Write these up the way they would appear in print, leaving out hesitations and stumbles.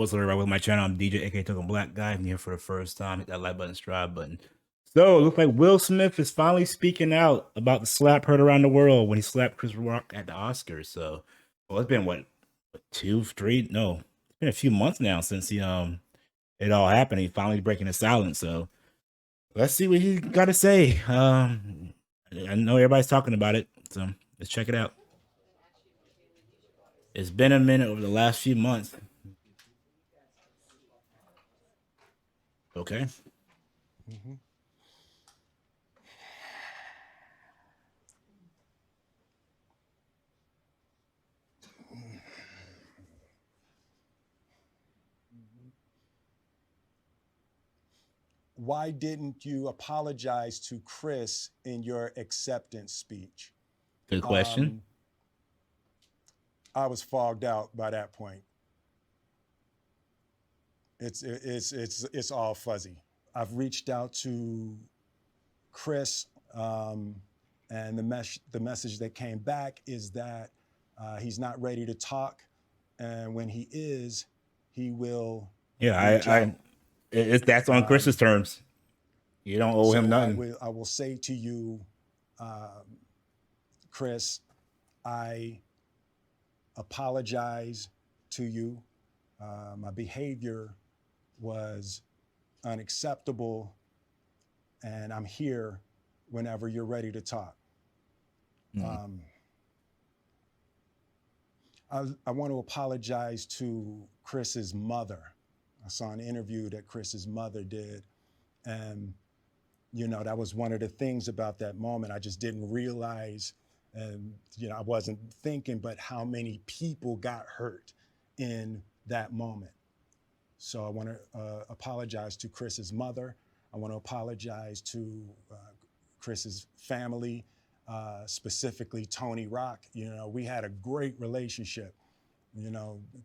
What's up, everybody? With my channel, I'm DJ, aka Token Black Guy. I'm here for the first time. Hit that like button, subscribe button. So, it looks like Will Smith is finally speaking out about the slap heard around the world when he slapped Chris Rock at the Oscars. So, well, it's been what 2, 3? No, it's been a few months now since it all happened. He's finally breaking his silence. So, let's see what he got to say. I know everybody's talking about it, so let's check it out. It's been a minute over the last few months. Okay. Why didn't you apologize to Chris in your acceptance speech? Good question. I was fogged out by that point. It's all fuzzy. I've reached out to Chris, and the message that came back is that he's not ready to talk, and when he is, he will. Yeah, that's on Chris's terms. You don't owe him nothing. I will say to you, Chris, I apologize to you. My behavior was unacceptable, and I'm here whenever you're ready to talk. I want to apologize to Chris's mother. I saw an interview that Chris's mother did, and that was one of the things about that moment. I just didn't realize, and I wasn't thinking, but how many people got hurt in that moment. So I want to apologize to Chris's mother. I want to apologize to Chris's family, specifically Tony Rock. We had a great relationship.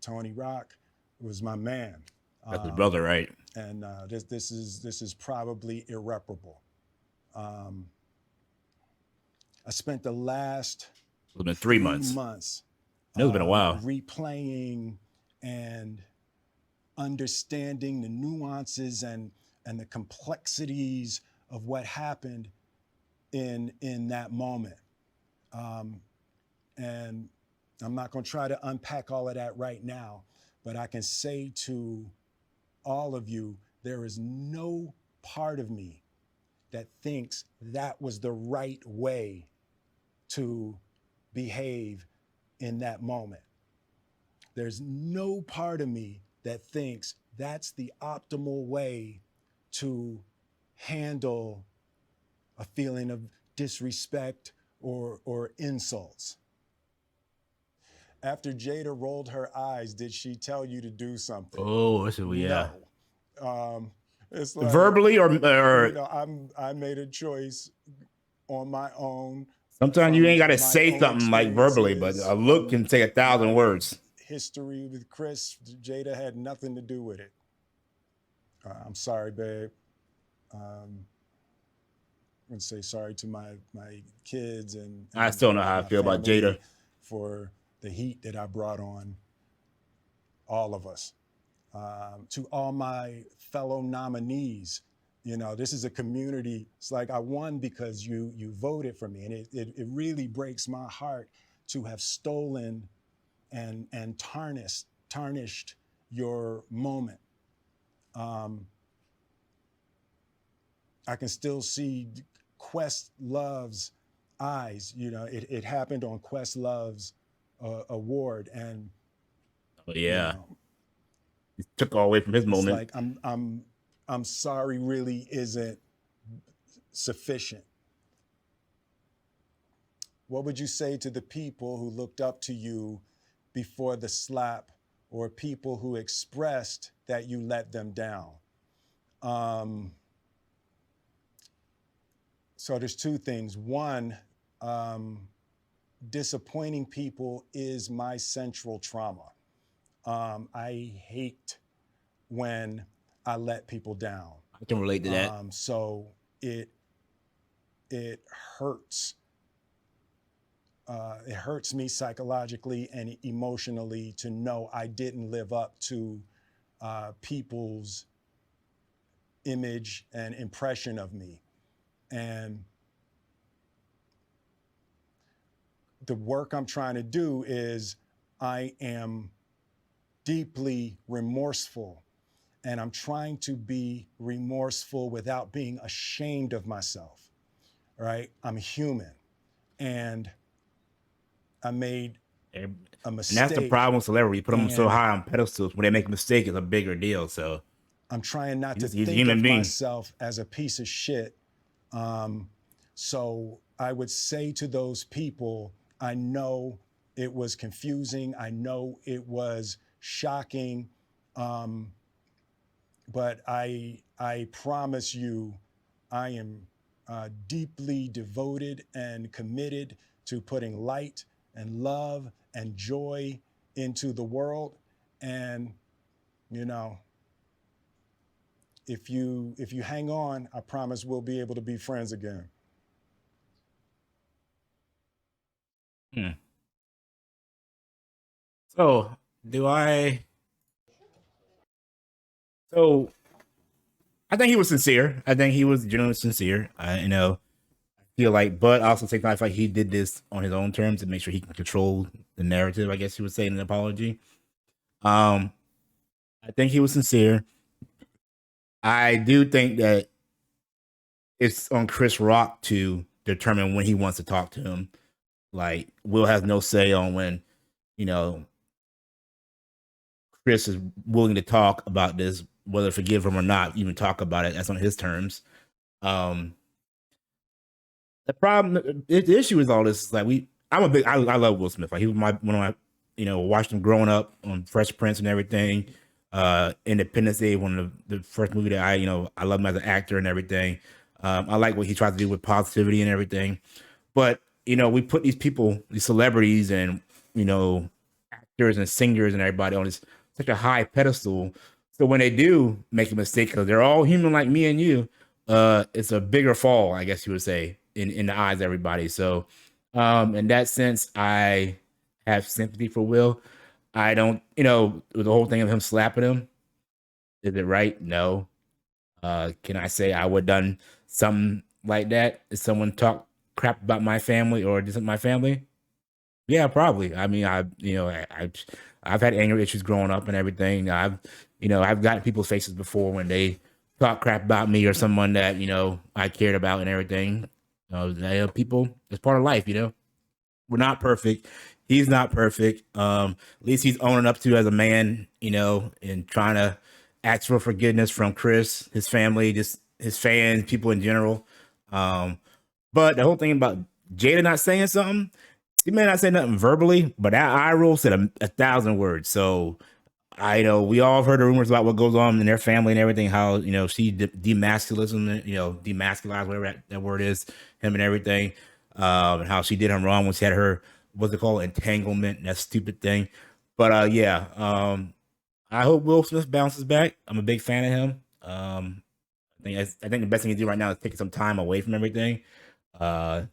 Tony Rock was my man. That's his brother, right? And this is probably irreparable. I spent the last It's been 3 months. It's been a while. Replaying and understanding the nuances and the complexities of what happened in that moment. And I'm not going to try to unpack all of that right now, but I can say to all of you, there is no part of me that thinks that was the right way to behave in that moment. There's no part of me that thinks that's the optimal way to handle a feeling of disrespect or insults. After Jada rolled her eyes, did she tell you to do something? Oh, yeah. No. It's like, verbally or I made a choice on my own. Sometimes you ain't got to say something like verbally, but a look can say 1,000 words. History with Chris, Jada had nothing to do with it. I'm sorry, babe. I'm gonna say sorry to my kids and I still know how I feel about Jada for the heat that I brought on all of us. To all my fellow nominees, this is a community. It's like I won because you voted for me, and it really breaks my heart to have stolen and tarnished your moment. I can still see Questlove's eyes. It happened on Questlove's award, and yeah, he took all away from his moment. It's like I'm sorry really isn't sufficient. What would you say to the people who looked up to you before the slap, or people who expressed that you let them down? So there's two things. One, disappointing people is my central trauma. I hate when I let people down. I can relate to that. So it hurts. It hurts me psychologically and emotionally to know I didn't live up to people's image and impression of me. And the work I'm trying to do is I am deeply remorseful, and I'm trying to be remorseful without being ashamed of myself, right? I'm human, and I made a And mistake. that's the problem with celebrity. You put them so and high on pedestals. When they make a mistake, it's a bigger deal. So I'm trying not to he's a think human of being. myself as a piece of shit. So I would say to those people, I know it was confusing. I know it was shocking. But I promise you, I am deeply devoted and committed to putting light and love and joy into the world. And, you know, if you hang on, I promise we'll be able to be friends again. So do I? So I think he was sincere. I think he was genuinely sincere. You know, I feel like, but I also think I feel like he did this on his own terms to make sure he can control the narrative. I guess he would say in an apology. Um, I think he was sincere. I do think that it's on Chris Rock to determine when he wants to talk to him. Like Will has no say on when, you know, Chris is willing to talk about this, whether forgive him or not, even talk about it. That's on his terms. Um, the problem, the issue is all this. Is like I love Will Smith. Like he was one of my, you know, watched him growing up on Fresh Prince and everything. Independence Day, one of the first movie that I love him as an actor and everything. I like what he tries to do with positivity and everything. But we put these people, these celebrities, and actors and singers and everybody on this such a high pedestal. So when they do make a mistake, because they're all human like me and you, it's a bigger fall, I guess you would say, in the eyes of everybody. So in that sense, I have sympathy for Will. I don't, with the whole thing of him slapping him, is it right? No. Can I say I would have done something like that if someone talked crap about my family or did something to my family? Yeah, probably. I mean, I've had anger issues growing up and everything. I've gotten people's faces before when they talk crap about me or someone that I cared about and everything. People, it's part of life. We're not perfect. He's not perfect. At least he's owning up to as a man, and trying to ask for forgiveness from Chris, his family, just his fans, people in general. But the whole thing about Jada not saying something, she may not say nothing verbally, but that eye roll said a thousand words. So I know we all have heard the rumors about what goes on in their family and everything. How she demasculized whatever that word is, him and everything. And how she did him wrong when she had her what's it called, entanglement, that stupid thing. But yeah, I hope Will Smith bounces back. I'm a big fan of him. I think the best thing to do right now is take some time away from everything. 3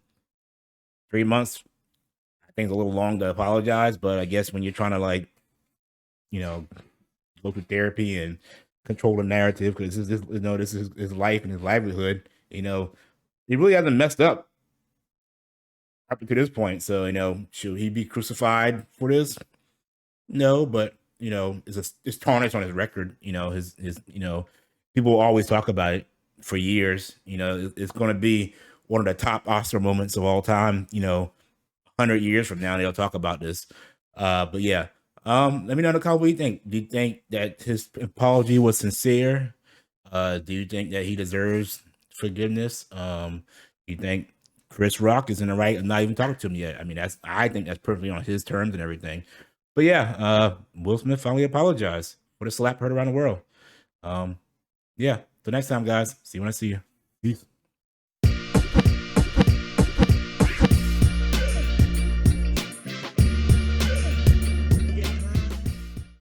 months, I think, is a little long to apologize, but I guess when you're trying to go through therapy and control the narrative, because this is his life and his livelihood. He really hasn't messed up up to this point. So should he be crucified for this? No, but it's tarnished on his record. His people will always talk about it for years. It's going to be one of the top Oscar moments of all time. 100 years from now, they'll talk about this. But yeah, let me know in the comments what you think. Do you think that his apology was sincere? Do you think that he deserves forgiveness? Do you think Chris Rock is in the right of not even talking to him yet? I mean, I think that's perfectly on his terms and everything. But yeah, Will Smith finally apologized for the slap heard around the world. Yeah. Till next time, guys. See you when I see you. Peace.